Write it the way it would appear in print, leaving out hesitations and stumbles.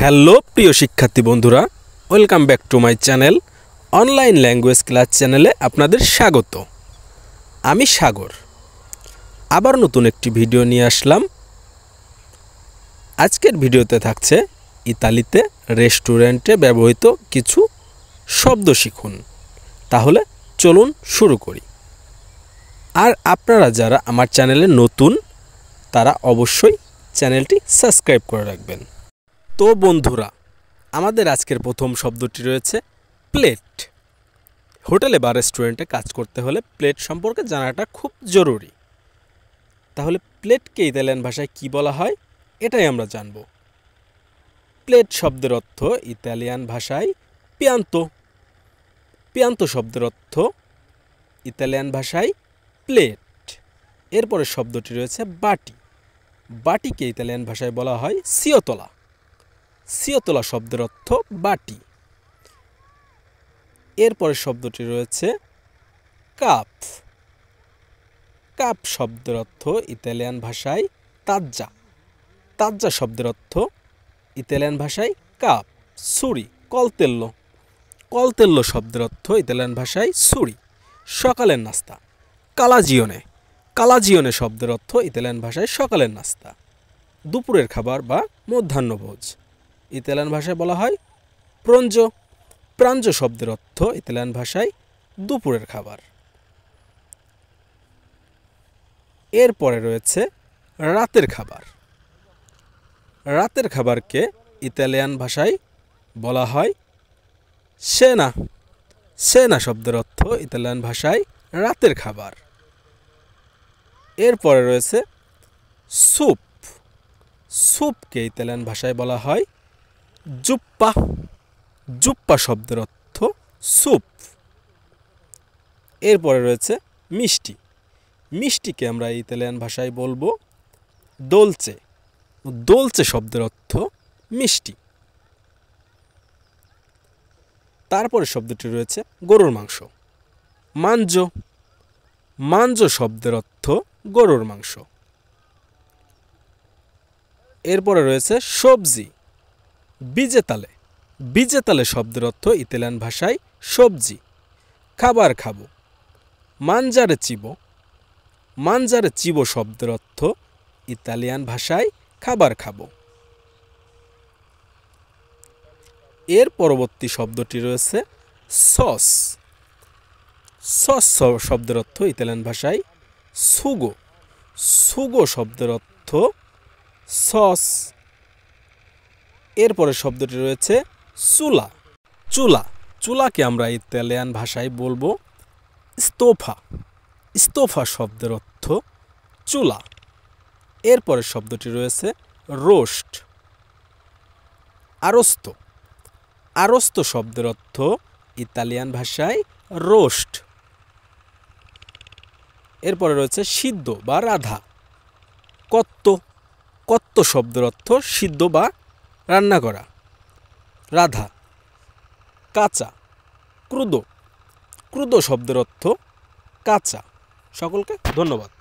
Hello প্রিয় শিক্ষার্থী বন্ধুরা, welcome back to my channel online language class চ্যানেলে আপনাদের স্বাগত। আমি সাগর আবার নতুন একটি ভিডিও নিয়ে আসলাম। আজকের ভিডিওতে থাকছে ইতালিতে রেস্টুরেন্টে ব্যবহৃত কিছু শব্দ শিখুন। তাহলে চলুন শুরু করি। আর আপনারা যারা আমার চ্যানেলে নতুন তারা অবশ্যই চ্যানেলটি সাবস্ক্রাইব করে রাখবেন। তো বন্ধুরা, আমাদের আজকের প্রথম শব্দটি রয়েছে প্লেট। হোটেলে বা রেস্টুরেন্টে কাজ করতে হলে প্লেট সম্পর্কে জানাটা খুব জরুরি। তাহলে প্লেটকে ইতালিয়ান ভাষায় কি বলা হয় এটাই আমরা জানব। প্লেট শব্দের অর্থ ইতালিয়ান ভাষায় পিয়ান্তো। পিয়ান্তো শব্দের অর্থ ইতালিয়ান ভাষায় প্লেট। এরপরে শব্দটি রয়েছে বাটি। বাটিকে ইতালিয়ান ভাষায় বলা হয় সিওতোলা। সিওতোলা শব্দের অর্থ বাটি। এরপরে শব্দটি রয়েছে কাপ। কাপ শব্দের অর্থ ইতালিয়ান ভাষায় তাজ্জা। তাজ্জা শব্দের অর্থ ইতালিয়ান ভাষায় কাপ। ছুরি, কলতেল্লো। কলতেল্লো শব্দের অর্থ ইতালিয়ান ভাষায় ছুরি। সকালের নাস্তা কালাজিওনে। কালাজিওনে শব্দের অর্থ ইতালিয়ান ভাষায় সকালের নাস্তা। দুপুরের খাবার বা মধ্যাহ্নভোজ ইতালিয়ান ভাষায় বলা হয় প্রঞ্জো। প্রাঞ্জো শব্দের অর্থ ইতালিয়ান ভাষায় দুপুরের খাবার। এরপরে রয়েছে রাতের খাবার। রাতের খাবারকে ইতালিয়ান ভাষায় বলা হয় সেনা। সেনা শব্দের অর্থ ইতালিয়ান ভাষায় রাতের খাবার। এরপরে রয়েছে স্যুপ। স্যুপকে ইতালিয়ান ভাষায় বলা হয় জুপ্পা। জুপ্পা শব্দের অর্থ স্যুপ। এরপরে রয়েছে মিষ্টি। মিষ্টিকে আমরা ইতালিয়ান ভাষায় বলবো দোলচে। দোলচে শব্দের অর্থ মিষ্টি। তারপরে শব্দটি রয়েছে গরুর মাংস। মাঞ্জো। মাঞ্জো শব্দের অর্থ গরুর মাংস। এরপরে রয়েছে সবজি। বিজেতালে। বিজেতালে শব্দের অর্থ ইতালিয়ান ভাষায় সবজি। খাবার খাবো মানজারে চিবো। মানজারে চিবো শব্দের অর্থ ইতালিয়ান ভাষায় খাবার খাবো। এর পরবর্তী শব্দটি রয়েছে সস। সস শব্দের অর্থ ইতালিয়ান ভাষায় সুগো। সুগো শব্দের অর্থ সস। এরপরে শব্দটি রয়েছে চুলা। চুলা। চুলাকে আমরা ইতালিয়ান ভাষায় বলবো স্তোফা। স্তোফা শব্দের অর্থ চুলা। এরপরে শব্দটি রয়েছে রোস্ট। আরস্ত। আরস্ত শব্দের অর্থ ইতালিয়ান ভাষায় রোস্ট। এরপরে রয়েছে সিদ্ধ বা রাধা। কত্ত। কত্ত শব্দের অর্থ সিদ্ধ বা রান্না করা। রাধা। কাঁচা। ক্রুদো। ক্রুদো শব্দের অর্থ কাঁচা। সকলকে ধন্যবাদ।